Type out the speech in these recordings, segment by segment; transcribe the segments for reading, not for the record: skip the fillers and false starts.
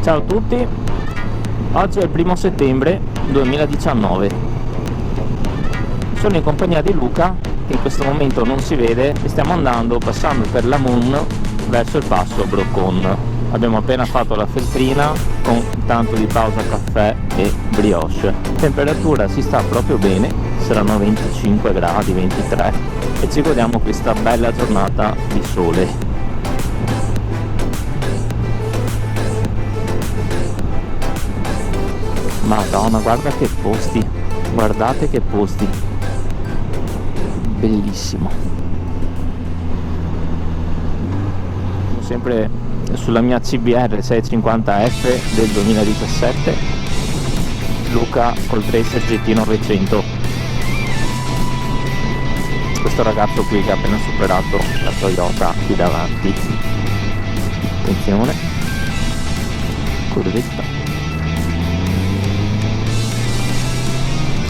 Ciao a tutti, oggi è il 1° settembre 2019. Sono in compagnia di Luca, che in questo momento non si vede, e stiamo passando per la Moon verso il passo Brocon. Abbiamo appena fatto la feltrina con tanto di pausa caffè e brioche. Temperatura si sta proprio bene, saranno 25 gradi, 23, e ci godiamo questa bella giornata di sole. Madonna, guarda che posti, guardate che posti, bellissimo. Sono sempre sulla mia CBR 650F del 2017, Luca col Tracer GT 900. Questo ragazzo qui che ha appena superato la Toyota qui davanti. Attenzione, curvetta.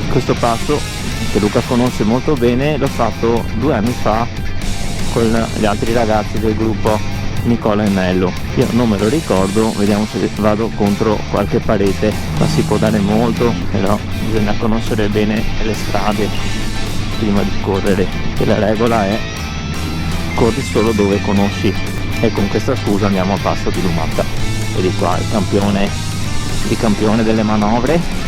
Questo passo, che Luca conosce molto bene, l'ho fatto 2 anni fa con gli altri ragazzi del gruppo Nicola e Nello. Io non me lo ricordo, vediamo se vado contro qualche parete. Ma si può dare molto, però bisogna conoscere bene le strade prima di correre, e la regola è corri solo dove conosci. E con questa scusa andiamo a passo di Lumata. E di qua il campione delle manovre.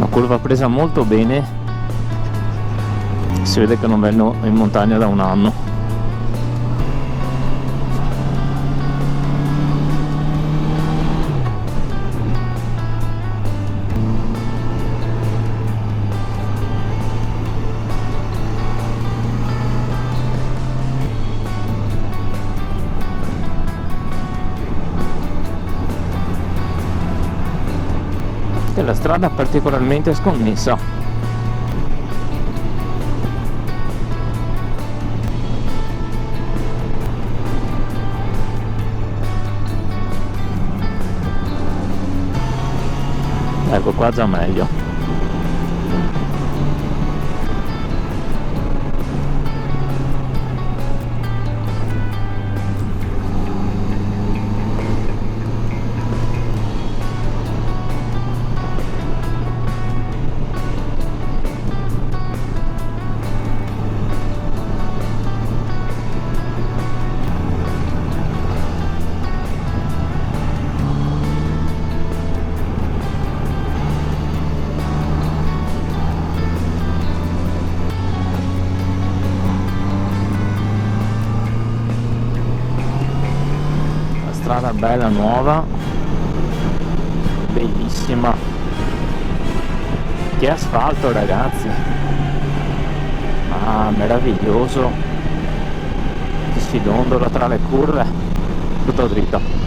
Curva presa molto bene, si vede che non vengo in montagna da un anno. La strada particolarmente sconnessa. Ecco qua già meglio. Strada bella, nuova, bellissima. Che asfalto, ragazzi, ma meraviglioso, che si dondola tra le curve, tutto dritto.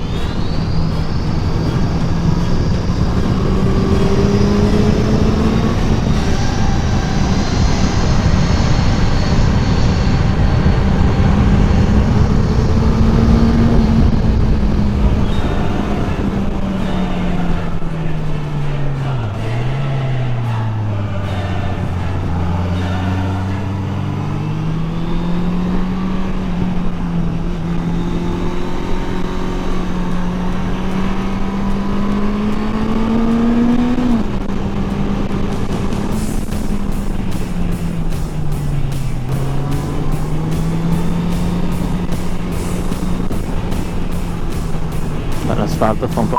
L'asfalto fa un po'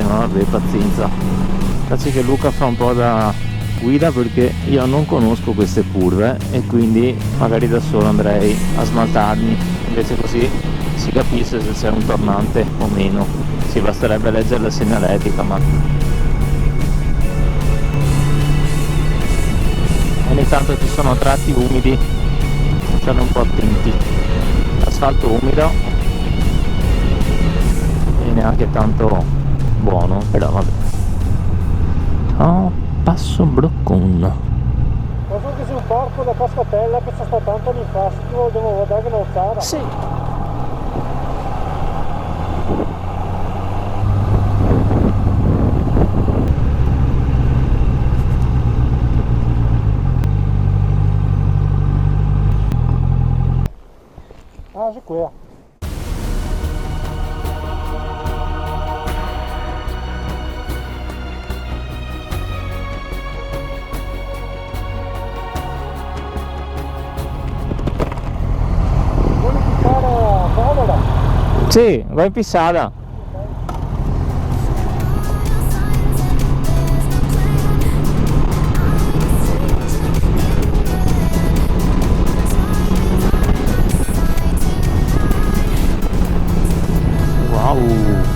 non avere pazienza. Faccio che Luca fa un po' da guida perché io non conosco queste curve e quindi magari da solo andrei a smaltarmi, invece così si capisce se c'è un tornante o meno. Sì, basterebbe leggere la segnaletica, ma ogni tanto ci sono tratti umidi, state un po' attenti. Asfalto umido e neanche tanto buono, però vabbè. Oh, passo Broccon. So che c'è un porco da Cascatella che c'è stato tanto anni fa, se ti devo guardare che non c'era. Sì. Ah, c'è qui. Sì, vai in pissata. Wow.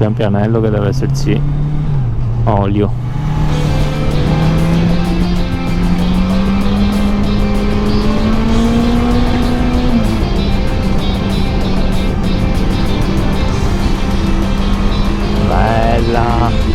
Pian pianello che deve esserci olio. Bella.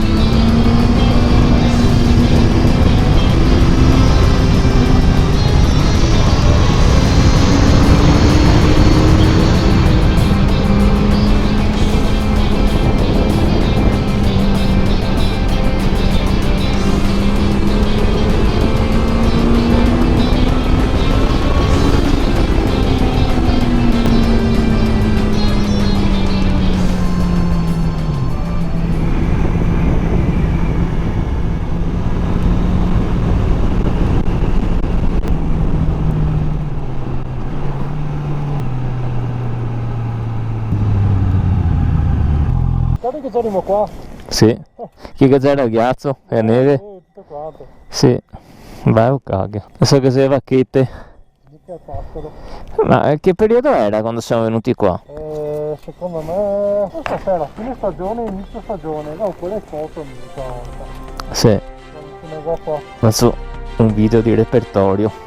Guarda che torniamo qua. Sì. Che c'era il ghiaccio e neve? Tutto quanto. Sì. Vai o caghe. Adesso che sei vacchette. Che attaccato. Ma che periodo era quando siamo venuti qua? Secondo me questa sera, fine stagione, inizio stagione. No, quella è foto mi ricordo. Sì. Qua. Adesso un video di repertorio.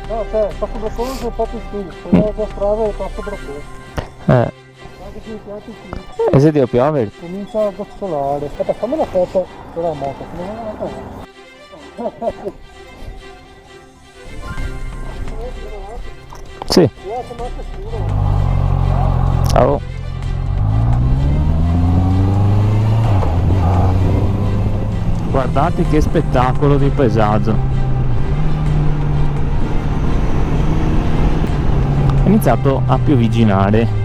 No, cioè, passo Broccone è un po' più su, quella della strada è passo Broccone. Anche se i piatti qui. E se devo piovere? Comincia a gocciolare. Aspetta, fammi la foto della moto, che non è una cosa. Sì. Oh. Guardate che spettacolo di paesaggio. iniziato a piovigginare.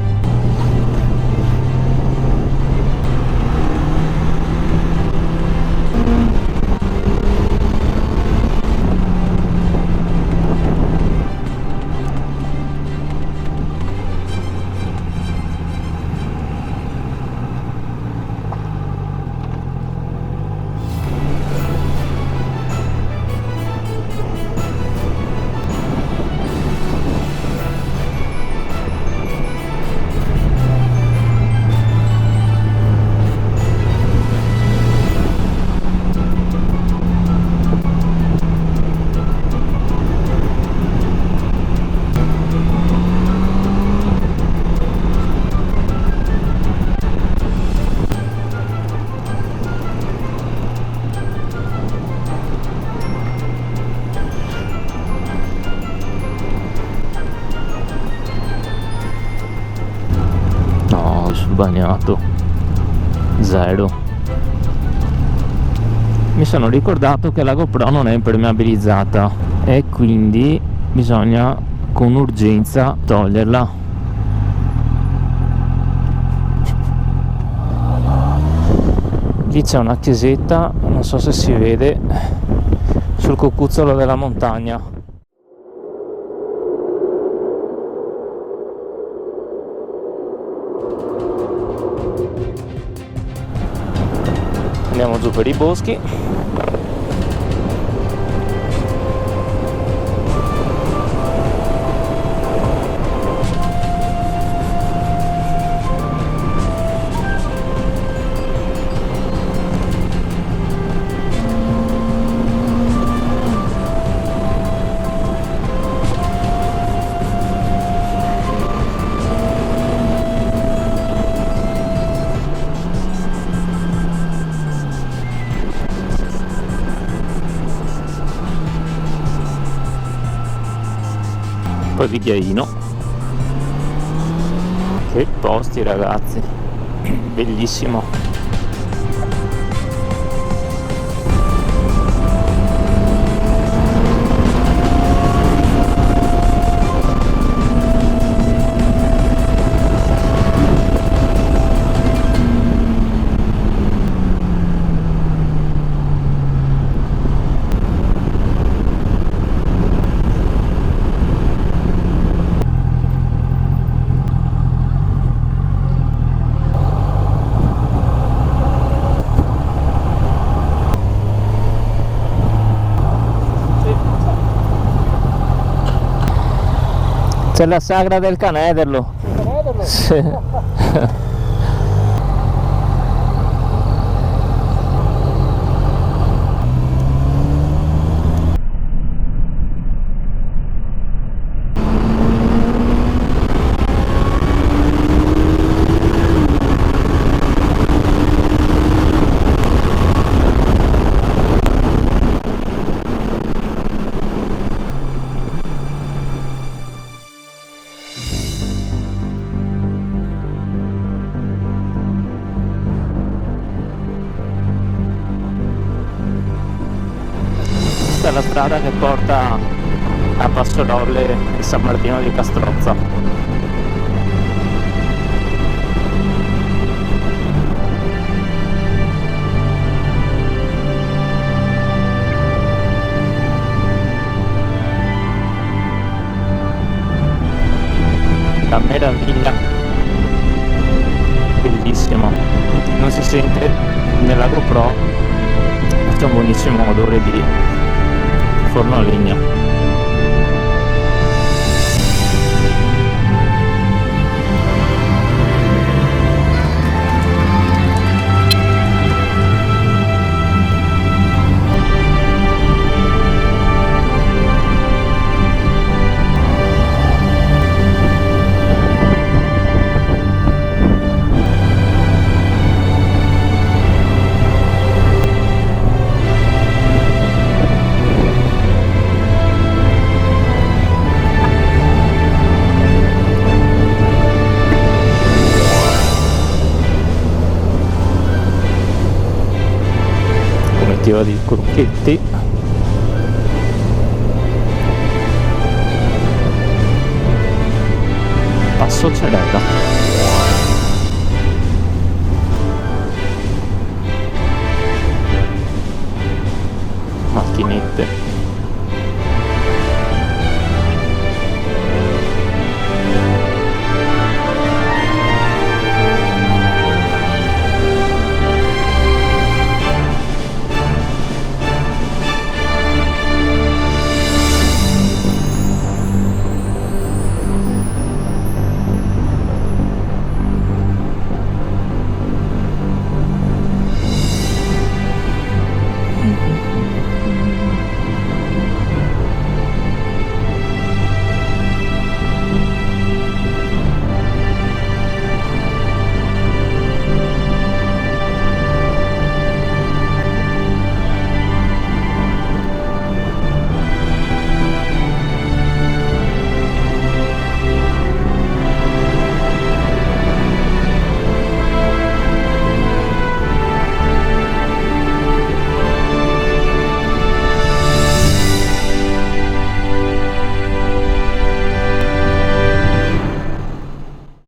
Bagnato zero. Mi sono ricordato che la GoPro non è impermeabilizzata e quindi bisogna con urgenza toglierla. Lì c'è una chiesetta, non so se si vede, sul cocuzzolo della montagna. Andiamo giù per i boschi. Poi Vigliaino, che posti ragazzi, bellissimo. C'è la sagra del Canederlo. Il Canederlo? Sì. Questa è la strada che porta a Passorolle e San Martino di Castrozza. La meraviglia, bellissimo, non si sente nella GoPro, c'è un buonissimo odore di forno a legna. Di crocchetti. Soccerella. Macchinette